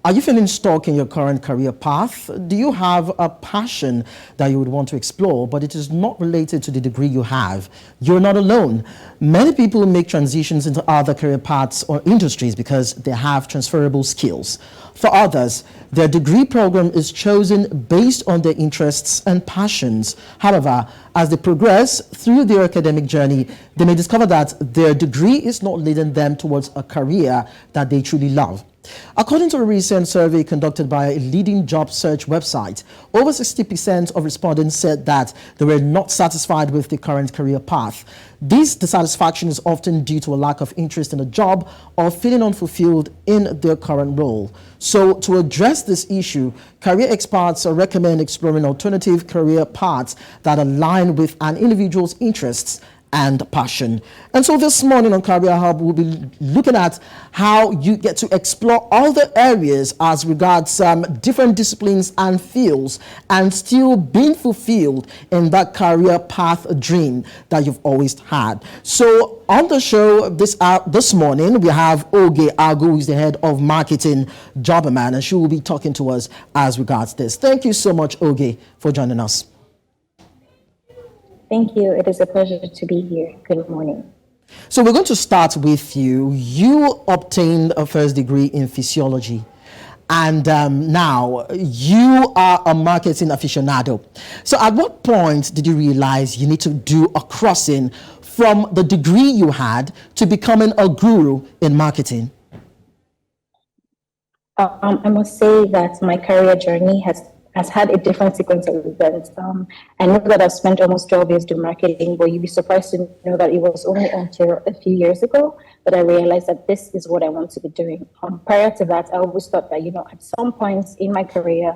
Are you feeling stuck in your current career path? Do you have a passion that you would want to explore, but it is not related to the degree you have? You're not alone. Many people make transitions into other career paths or industries because they have transferable skills. For others, their degree program is chosen based on their interests and passions. However, as they progress through their academic journey, they may discover that their degree is not leading them towards a career that they truly love. According to a recent survey conducted by a leading job search website, over 60% of respondents said that they were not satisfied with the current career path. This dissatisfaction is often due to a lack of interest in a job or feeling unfulfilled in their current role. So to address this issue, career experts recommend exploring alternative career paths that align with an individual's interests and passion. And so this morning on Career Hub, we'll be looking at how you get to explore other areas as regards different disciplines and fields and still being fulfilled in that career path dream that you've always had. So on the show this morning, we have Oge Agu, who is the head of marketing Jobberman, and she will be talking to us as regards this. Thank you so much, Oge, for joining us. Thank you. It is a pleasure to be here. Good morning. So we're going to start with you. You obtained a first degree in physiology, and now you are a marketing aficionado. So at what point did you realize you need to do a crossing from the degree you had to becoming a guru in marketing? I must say that my career journey has had a different sequence of events. I know that I've spent almost 12 years doing marketing, but you'd be surprised to know that it was only until a few years ago that I realized that this is what I want to be doing. Prior to that, I always thought that, at some points in my career,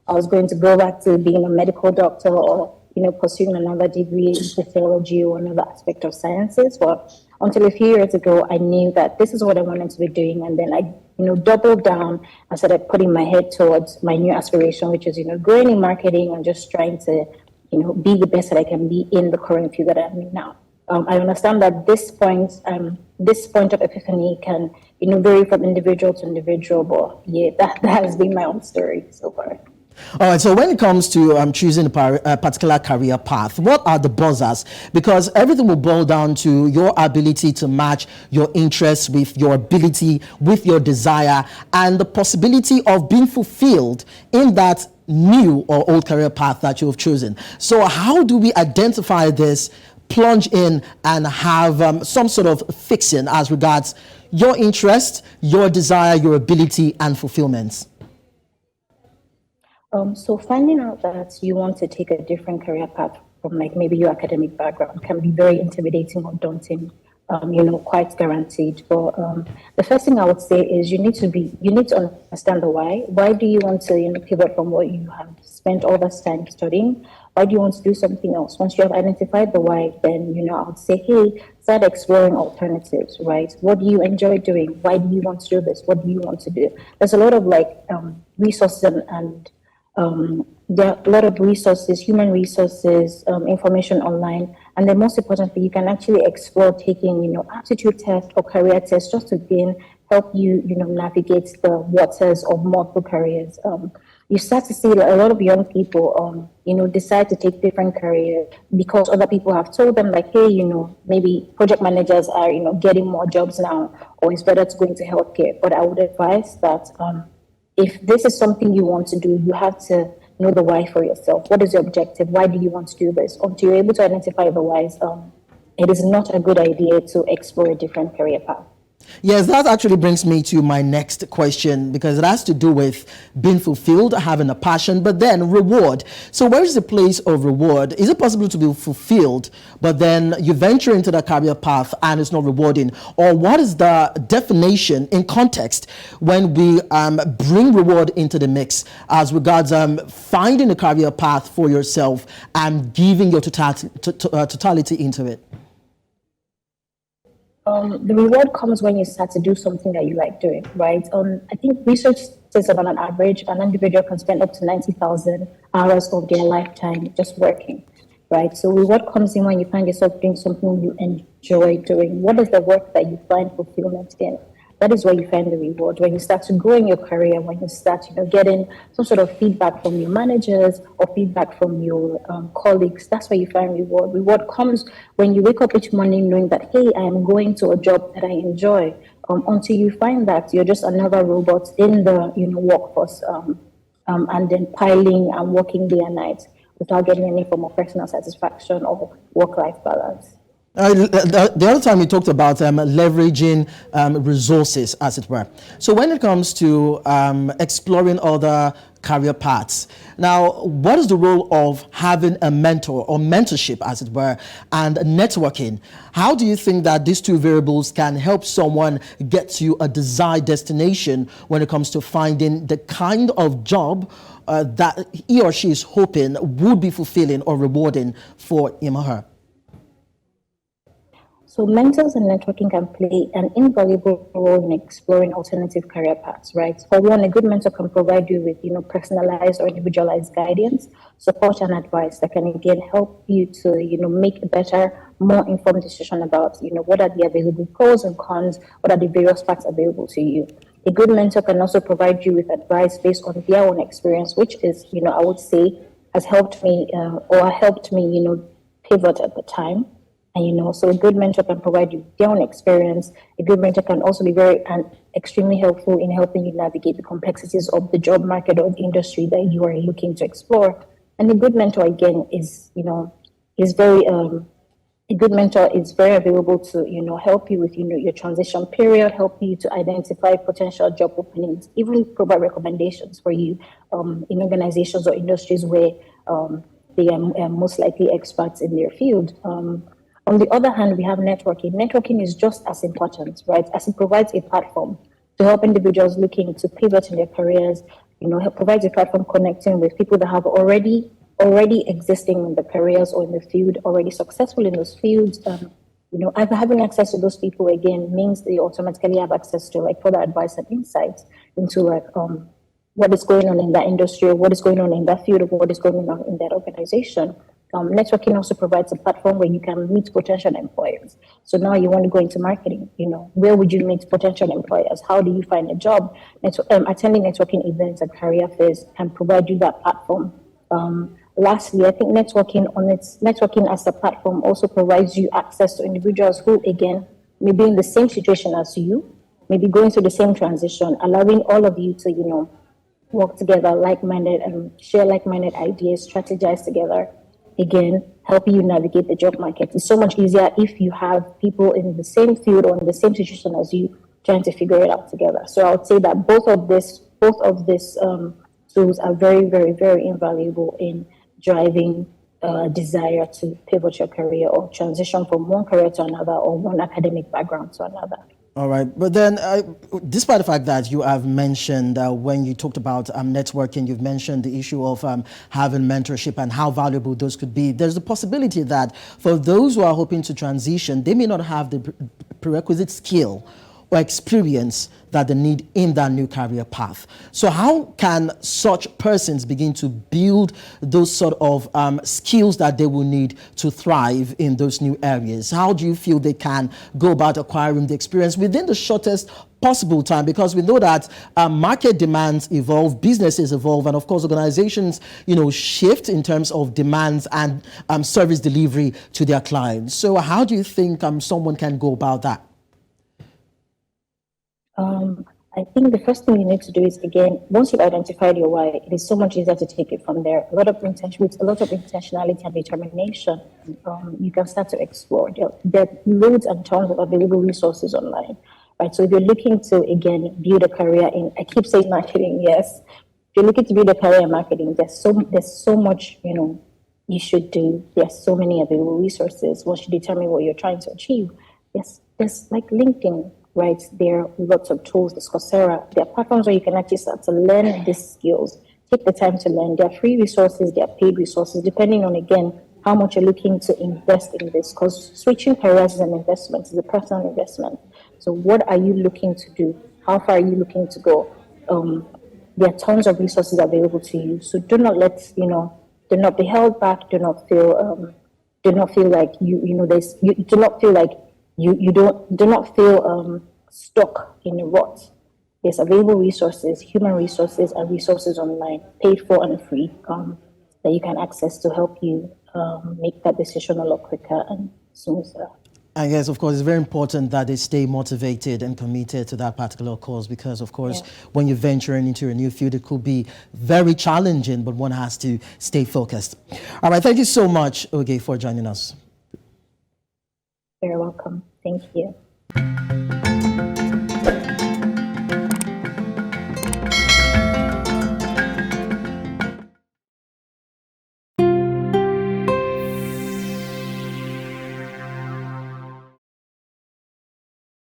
I was going to go back to being a medical doctor or, pursuing another degree in physiology or another aspect of sciences. But until a few years ago, I knew that this is what I wanted to be doing. And then I doubled down and started putting my head towards my new aspiration, which is, growing in marketing and just trying to, be the best that I can be in the current field that I'm in now. I understand that this point of epiphany can, vary from individual to individual, but yeah, that has been my own story so far. All right, so when it comes to choosing a particular career path, what are the buzzers? Because everything will boil down to your ability to match your interests with your ability, with your desire, and the possibility of being fulfilled in that new or old career path that you have chosen. So how do we identify this, plunge in, and have some sort of fixing as regards your interest, your desire, your ability, and fulfillment? So finding out that you want to take a different career path from maybe your academic background can be very intimidating or daunting, quite guaranteed. But the first thing I would say is you need to understand the why. Why do you want to pivot from what you have spent all this time studying? Why do you want to do something else? Once you have identified the why, then I would say, hey, start exploring alternatives, right? What do you enjoy doing? Why do you want to do this? What do you want to do? There's a lot of resources and there are a lot of resources, human resources, information online, and then most importantly, you can actually explore taking, aptitude tests or career tests just to help you, navigate the waters of multiple careers. You start to see that a lot of young people, decide to take different careers because other people have told them hey, maybe project managers are, getting more jobs now, or it's better to go into healthcare. But I would advise that, if this is something you want to do, you have to know the why for yourself. What is your objective? Why do you want to do this? Until you're able to identify the whys, it is not a good idea to explore a different career path. Yes, that actually brings me to my next question, because it has to do with being fulfilled, having a passion, but then reward. So where is the place of reward? Is it possible to be fulfilled, but then you venture into the career path and it's not rewarding? Or what is the definition in context when we bring reward into the mix as regards finding a career path for yourself and giving your totality into it? The reward comes when you start to do something that you like doing, right? I think research says that on an average, an individual can spend up to 90,000 hours of their lifetime just working, right? So reward comes in when you find yourself doing something you enjoy doing. What is the work that you find fulfillment in? that is where you find the reward. When you start to grow in your career, when you start, getting some sort of feedback from your managers or feedback from your colleagues, that's where you find reward. Reward comes when you wake up each morning knowing that, hey, I am going to a job that I enjoy. Until you find that you're just another robot in the workforce, and then piling and working day and night without getting any form of personal satisfaction or work-life balance. The other time we talked about leveraging resources, as it were. So when it comes to exploring other career paths, now, what is the role of having a mentor or mentorship, as it were, and networking? How do you think that these two variables can help someone get to a desired destination when it comes to finding the kind of job that he or she is hoping would be fulfilling or rewarding for him or her? So mentors and networking can play an invaluable role in exploring alternative career paths, right? For one, a good mentor can provide you with, personalized or individualized guidance, support, and advice that can again help you to, make a better, more informed decision about, what are the available pros and cons, what are the various paths available to you. A good mentor can also provide you with advice based on their own experience, which is, I would say, has helped me pivot at the time. And, so a good mentor can provide you their own experience. A good mentor can also be very and extremely helpful in helping you navigate the complexities of the job market or the industry that you are looking to explore. And a good mentor, again, is very, a good mentor is very available to, help you with, your transition period, help you to identify potential job openings, even provide recommendations for you in organizations or industries where they are most likely experts in their field. On the other hand, we have networking. Networking is just as important, right? As it provides a platform to help individuals looking to pivot in their careers, help provides a platform connecting with people that have already existing in the careers or in the field, already successful in those fields. Having access to those people again means that you automatically have access to further advice and insights into what is going on in that industry, or what is going on in that field, or what is going on in that organization. Networking also provides a platform where you can meet potential employers. So now you want to go into marketing, where would you meet potential employers? How do you find a job? Attending networking events and career fairs can provide you that platform. Lastly, I think networking as a platform also provides you access to individuals who, again, may be in the same situation as you, maybe going through the same transition, allowing all of you to, work together, like-minded, and share like-minded ideas, strategize together. Again, helping you navigate the job market. It's so much easier if you have people in the same field or in the same situation as you trying to figure it out together. So I would say that both of these tools are very, very, very invaluable in driving desire to pivot your career or transition from one career to another or one academic background to another. All right. But then, despite the fact that you have mentioned when you talked about networking, you've mentioned the issue of having mentorship and how valuable those could be. There's the possibility that for those who are hoping to transition, they may not have the prerequisite skill or experience that they need in that new career path. So how can such persons begin to build those sort of skills that they will need to thrive in those new areas? How do you feel they can go about acquiring the experience within the shortest possible time? Because we know that market demands evolve, businesses evolve, and of course organizations, shift in terms of demands and service delivery to their clients. So how do you think someone can go about that? I think the first thing you need to do is, again, once you've identified your why, it is so much easier to take it from there. With a lot of intentionality and determination, you can start to explore. There are loads and tons of available resources online, right? So if you're looking to, again, build a career in, I keep saying marketing, yes. If you're looking to build a career in marketing, there's so much, you should do. There's so many available resources once you determine what you're trying to achieve. Yes, there's like LinkedIn, right? There are lots of tools, there's Coursera. There are platforms where you can actually start to learn these skills. Take the time to learn. There are free resources, there are paid resources, depending on, again, how much you're looking to invest in this. Because switching careers is an investment, it's a personal investment. So what are you looking to do? How far are you looking to go? There are tons of resources available to you. So do not do not be held back. Do not feel like do not feel stuck in a rut. There's available resources, human resources, and resources online, paid for and free, that you can access to help you make that decision a lot quicker and smoother. And yes, of course, it's very important that they stay motivated and committed to that particular cause because, of course, when you're venturing into a new field, it could be very challenging, but one has to stay focused. All right, thank you so much, Oge, for joining us. You're welcome. Thank you.